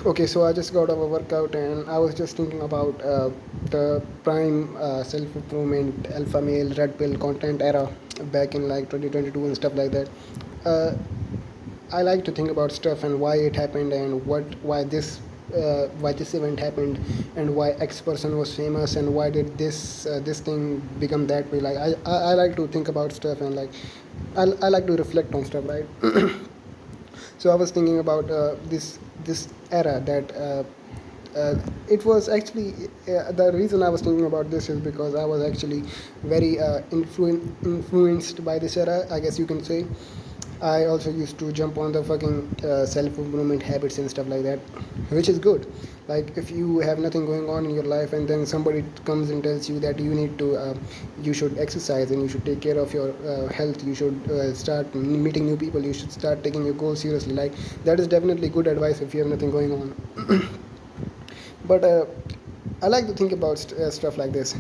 Okay, so I just got out of a workout and I was just thinking about the prime self improvement, alpha male, red pill content era back in like 2022 and stuff like that. Uh, I like to think about stuff and why it happened and why this event happened and why X person was famous and why did this thing become that way. Like I like to think about stuff and like I like to reflect on stuff, right? So I was thinking about this era that it was actually the reason I was thinking about this is because I was actually very influenced by this era, I guess you can say. I also used to jump on the fucking self improvement habits and stuff like that, which is good. Like if you have nothing going on in your life and then somebody comes and tells you that you should exercise and you should take care of your health, you should start meeting new people, you should start taking your goals seriously. Like that is definitely good advice if you have nothing going on. But I like to think about stuff like this.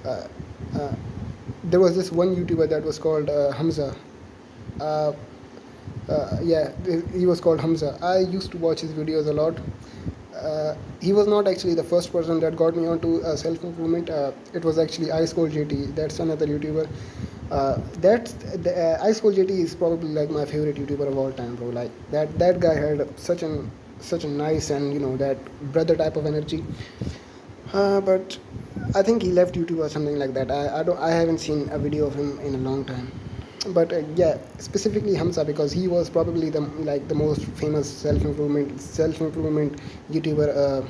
Uh, uh, there was this one YouTuber that was called Hamza. Uh, yeah, he was called Hamza. I used to watch his videos a lot. He was not actually the first person that got me onto self improvement. It was actually Ice Cold JT. That's another YouTuber. Ice Cold JT is probably like my favorite YouTuber of all time, bro. Like that guy had such a nice and that brother type of energy. But I think he left YouTube or something like that. I haven't seen a video of him in a long time. But yeah, specifically Hamza because he was probably the most famous self improvement YouTuber.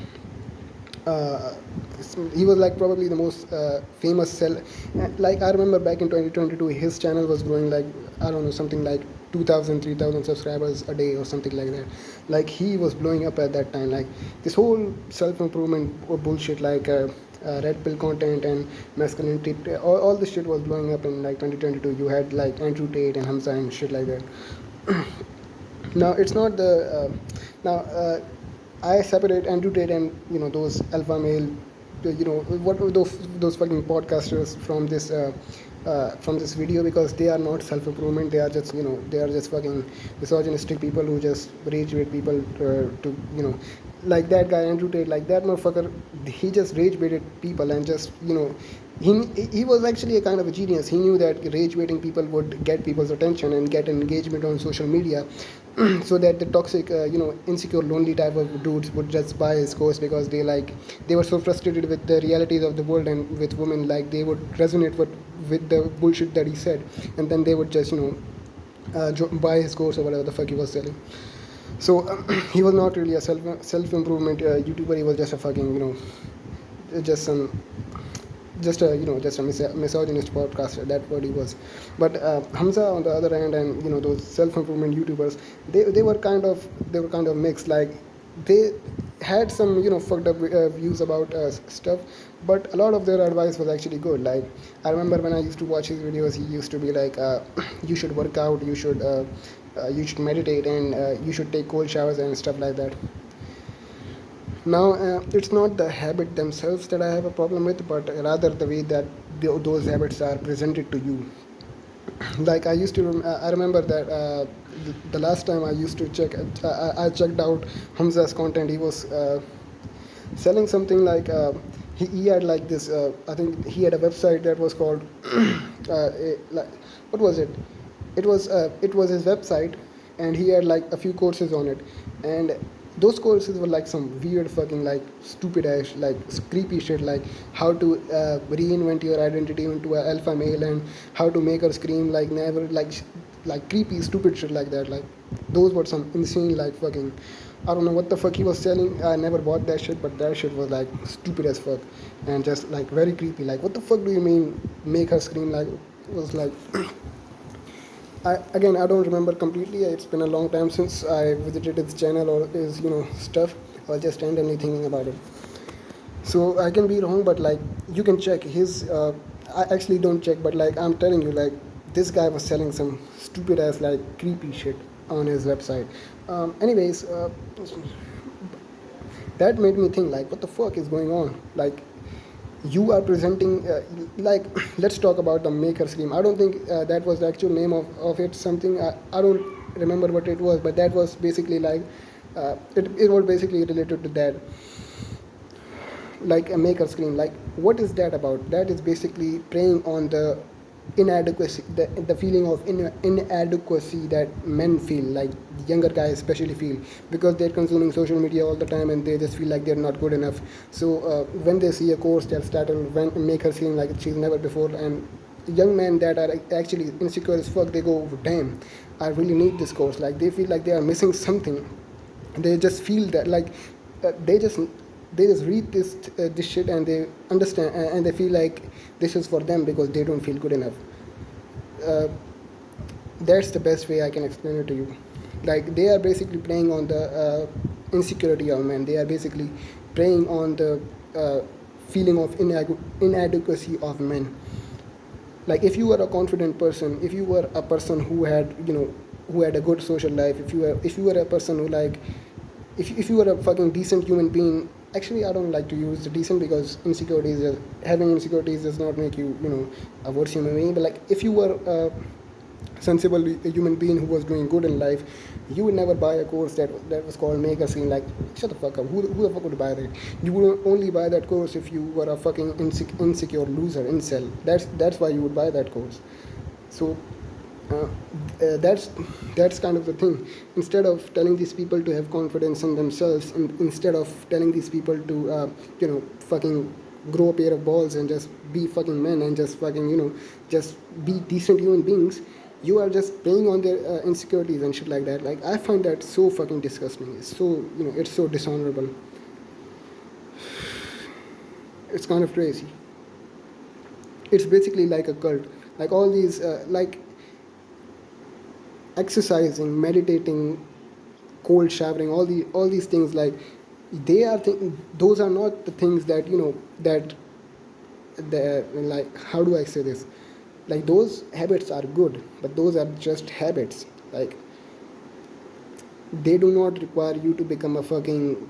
Uh, he was like probably the most famous like I remember back in 2022 his channel was growing like I don't know something like 2000 3000 subscribers a day or something like that. Like he was blowing up at that time. Like this whole self-improvement bullshit like red pill content and masculinity, all this shit was blowing up in like 2022. You had like Andrew Tate and Hamza and shit like that. Now it's not the now I separate Andrew Tate and those alpha male, what were those fucking podcasters from this video because they are not self improvement. They are just they are just fucking misogynistic people who just rage bait people to like that guy Andrew Tate, like that motherfucker. He just rage baited people and just he was actually a kind of a genius. He knew that rage baiting people would get people's attention and get engagement on social media, so that the toxic, insecure, lonely type of dudes would just buy his course because they were so frustrated with the realities of the world and with women, like they would resonate with the bullshit that he said, and then they would just buy his course or whatever the fuck he was selling. So he was not really a self improvement YouTuber. He was just a fucking just some just a misogynist podcaster. That's what he was. But Hamza on the other hand, and those self improvement YouTubers, they were kind of mixed. Like they had some fucked up views about stuff, but a lot of their advice was actually good. Like I remember when I used to watch his videos, he used to be like, you should work out, you should meditate, and you should take cold showers and stuff like that. Now, it's not the habit themselves that I have a problem with, but rather the way that those habits are presented to you. Like I used to, I remember that the last time I used to check, I checked out Hamza's content. He was selling something like he had like this. I think he had a website that was called like, what was it? It was his website, and he had like a few courses on it, and those courses were like some weird fucking like stupid ass like creepy shit like how to reinvent your identity into an alpha male and how to make her scream like never like creepy stupid shit like that. Like those were some insane like fucking I don't know what the fuck he was selling. I never bought that shit, but that shit was like stupid as fuck and just like very creepy. Like what the fuck do you mean make her scream? Like it was like again, I don't remember completely. It's been a long time since I visited his channel or his, stuff. I was just randomly thinking about it. So I can be wrong, but like you can check his. I actually don't check, but like I'm telling you, like this guy was selling some stupid ass like creepy shit on his website. Anyways, that made me think like, what the fuck is going on? Like you are presenting like let's talk about the maker scheme. I don't think that was the actual name of it something I don't remember what it was, but that was basically like It was basically related to that, like a maker scream. Like, what is that about? That is basically preying on the inadequacy, the feeling of inadequacy that men feel, like younger guys especially feel, because they're consuming social media all the time and they just feel like they're not good enough. So when they see a course that's titled when make her seem like she's never before, and young men that are actually insecure as fuck, they go, damn, I really need this course. Like, they feel like they are missing something. They just feel that, like, they just read this shit and they understand, and they feel like this is for them because they don't feel good enough. uh, that's the best way I can explain it to you. Like, they are basically playing on the insecurity of men. They are basically preying on the uh, feeling of inadequacy of men. Like, if you were a confident person, if you were a person who had, who had a good social life, if you were a person who, like, if you were a fucking decent human being. Actually, I don't like to use the decent, because having insecurities does not make you, a worse human being. But like, if you were sensible a human being who was doing good in life, you would never buy a course that was called make a scene. Like, shut the fuck up. Who the fuck would buy that? You would only buy that course if you were a fucking insecure loser, incel. That's why you would buy that course. So uh, that's kind of the thing. Instead of telling these people to have confidence in themselves, instead of telling these people to fucking grow a pair of balls and just be fucking men and just fucking just be decent human beings, you are just playing on their insecurities and shit like that. Like, I find that so fucking disgusting. It's so, it's so dishonorable. It's kind of crazy. It's basically like a cult. Like, all these like exercising, meditating, cold showering, all these things, like, those are not the things that, that the, like, how do I say this? Like, those habits are good, but those are just habits. Like, they do not require you to become a fucking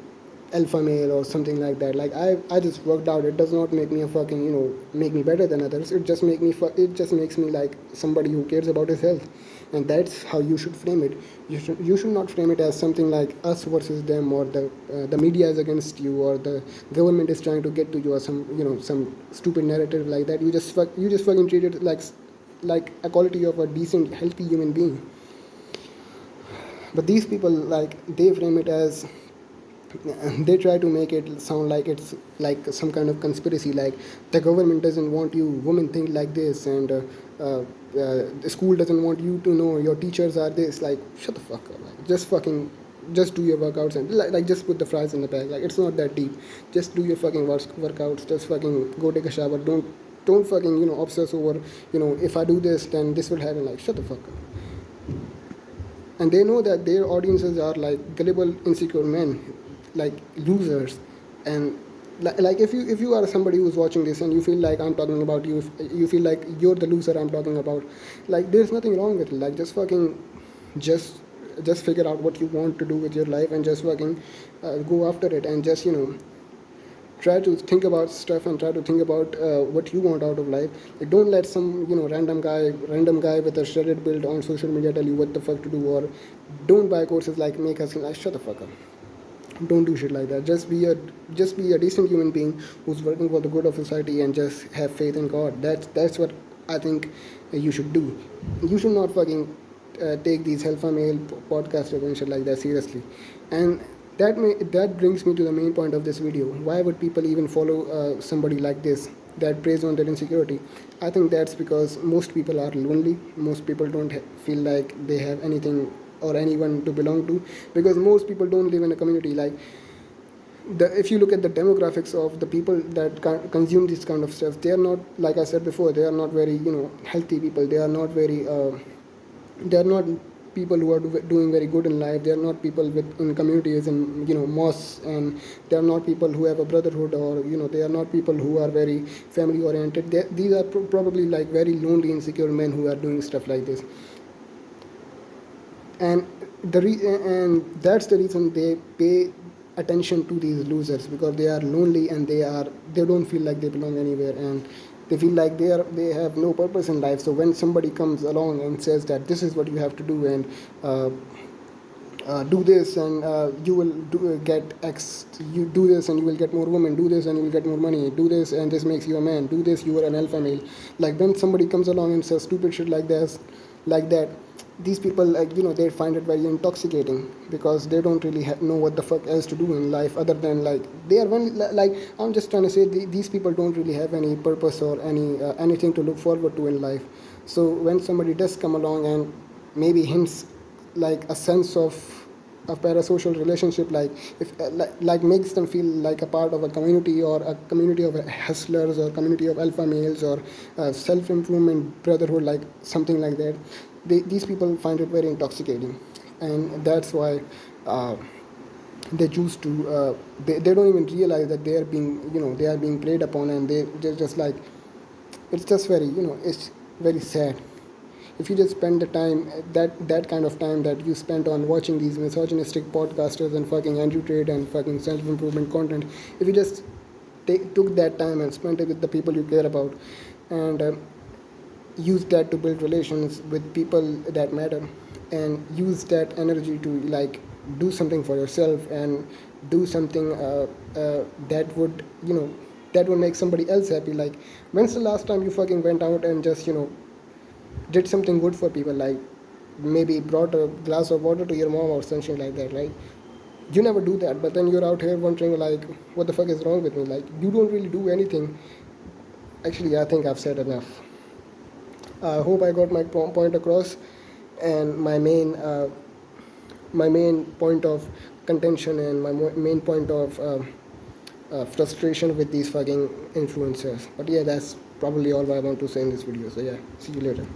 alpha male or something like that. Like, I just worked out. It does not make me a fucking, make me better than others. It just makes me like somebody who cares about his health. And that's how you should frame it. You should not frame it as something like us versus them, or the media is against you, or the government is trying to get to you, or some stupid narrative like that. You just fucking treat it like a quality of a decent, healthy human being. But these people, like, they frame it as, they try to make it sound like it's like some kind of conspiracy, like the government doesn't want you, women think like this, and the school doesn't want you to know, your teachers are this. Like, shut the fuck up. Like, just do your workouts, and like just put the fries in the bag. Like, it's not that deep. Just do your fucking workouts. Just fucking go take a shower. Don't fucking obsess over, if I do this then this will happen. Like, shut the fuck up. And they know that their audiences are like gullible, insecure men, like losers. And like, if you are somebody who's watching this and you feel like I'm talking about you, if you feel like you're the loser I'm talking about, like, there's nothing wrong with it. Like, just fucking just just figure out what you want to do with your life, and just fucking go after it, and just try to think about stuff, and try to think about what you want out of life. Like, don't let some random guy with a shredded build on social media tell you what the fuck to do. Or don't buy courses like make us like, shut the fuck up. Don't do shit like that. Just be a decent human being who's working for the good of society, and just have faith in God. That's what I think you should do. You should not fucking take these alpha male podcasters and shit like that seriously. And that brings me to the main point of this video. Why would people even follow somebody like this that preys on their insecurity? I think that's because most people are lonely. Most people don't feel like they have anything or anyone to belong to, because most people don't live in a community. Like, if you look at the demographics of the people that consume this kind of stuff, they are not, like I said before, they are not very healthy people. They are not very they are not people who are doing very good in life. They are not people in communities and mosques, and they are not people who have a brotherhood, or they are not people who are very family oriented. These are probably like very lonely, insecure men who are doing stuff like this. And and that's the reason they pay attention to these losers, because they are lonely, and they don't feel like they belong anywhere, and they feel like they have no purpose in life. So when somebody comes along and says that this is what you have to do, and do this and you will get X, you do this and you will get more women, do this and you will get more money, do this and this makes you a man, do this, you are an alpha male. Like when somebody comes along and says stupid shit like this, like that, these people, like, they find it very intoxicating, because they don't really know what the fuck else to do in life, other than like they are one, like I'm just trying to say, these people don't really have any purpose or anything to look forward to in life. So when somebody does come along and maybe hints like a sense of a parasocial relationship, like if like makes them feel like a part of a community, or a community of hustlers, or community of alpha males, or self-improvement brotherhood, like something like that, these people find it very intoxicating. And that's why they choose to they don't even realize that they are being, they are being preyed upon, and they're just like, it's just very, it's very sad. If you just spend the time, that kind of time that you spent on watching these misogynistic podcasters and fucking Andrew Tate and fucking self-improvement content, if you just took that time and spent it with the people you care about, and use that to build relations with people that matter, and use that energy to like do something for yourself, and do something that would, that would make somebody else happy. Like, when's the last time you fucking went out and just, did something good for people, like maybe brought a glass of water to your mom or something like that, right? You never do that, but then you're out here wondering like, what the fuck is wrong with me? Like, you don't really do anything. Actually, I think I've said enough. I hope I got my point across, and my main point of contention, and my main point of frustration with these fucking influencers. But yeah, that's probably all I want to say in this video. So yeah, see you later.